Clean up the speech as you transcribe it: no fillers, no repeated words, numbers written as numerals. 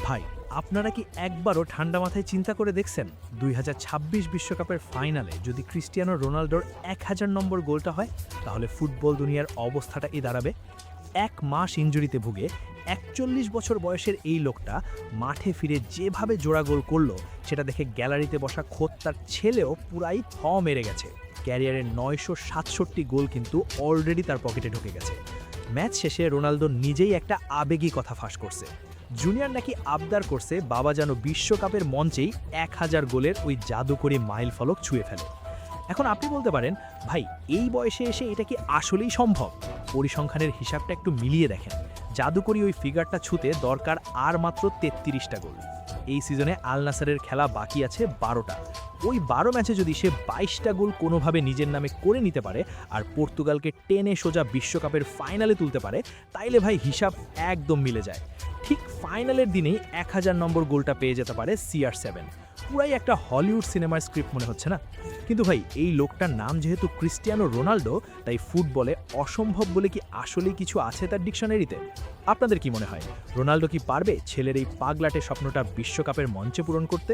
ভাই, আপনারা কি একবারও ঠান্ডা মাথায় চিন্তা করে দেখছেন ২০২৬ বিশ্বকাপের ফাইনালে যদি ক্রিস্টিয়ানো রোনাল্ডোর ১০০০ নম্বর গোলটা হয়, তাহলে ফুটবল দুনিয়ার অবস্থাটা দাঁড়াবে। ১ মাস ইনজুরিতে ভুগে ৪১ বছর বয়সের এই লোকটা মাঠে ফিরে যেভাবে জোড়া গোল করলো, সেটা দেখে গ্যালারিতে বসা খোদ তার ছেলেও পুরাই মেরে গেছে। ক্যারিয়ারের ৯৬৭ গোল কিন্তু অলরেডি তার পকেটে ঢুকে গেছে। ম্যাচ শেষে রোনালদো নিজেই একটা আবেগী কথা ফাঁস করছে। জুনিয়র নাকি আবদার করছে বাবা যেন বিশ্বকাপের মঞ্চেই ১০০০ গোলের ওই জাদুকরী মাইল ফলক ছুঁয়ে ফেলে। এখন আপনি বলতে পারেন, ভাই এই বয়সে এসে এটা কি আসলেই সম্ভব? পরিসংখ্যানের হিসাবটা একটু মিলিয়ে দেখেন। জাদুকরী ওই ফিগারটা ছুঁতে দরকার আর মাত্র ৩৩টা গোল। এই সিজনে আল নাসেরের খেলা বাকি আছে ১২টা। ওই ১২ ম্যাচে যদি সে ২২টা গোল কোনোভাবে নিজের নামে করে নিতে পারে আর পর্তুগালকে টেনে সোজা বিশ্বকাপের ফাইনালে তুলতে পারে, তাইলে ভাই হিসাব একদম মিলে যায়। ঠিক ফাইনালের দিনেই ১০০০ নম্বর গোলটা পেয়ে যেতে পারে CR7। পুরাই একটা হলিউড সিনেমার স্ক্রিপ্ট মনে হচ্ছে না? কিন্তু ভাই, এই লোকটার নাম যেহেতু ক্রিস্টিয়ানো রোনাল্ডো, তাই ফুটবলে অসম্ভব বলে কি আসলেই কিছু আছে তার ডিকশনারিতে? আপনাদের কি মনে হয়, রোনাল্ডো কি পারবে ছেলের এই পাগলাটে স্বপ্নটা বিশ্বকাপের মঞ্চে পূরণ করতে?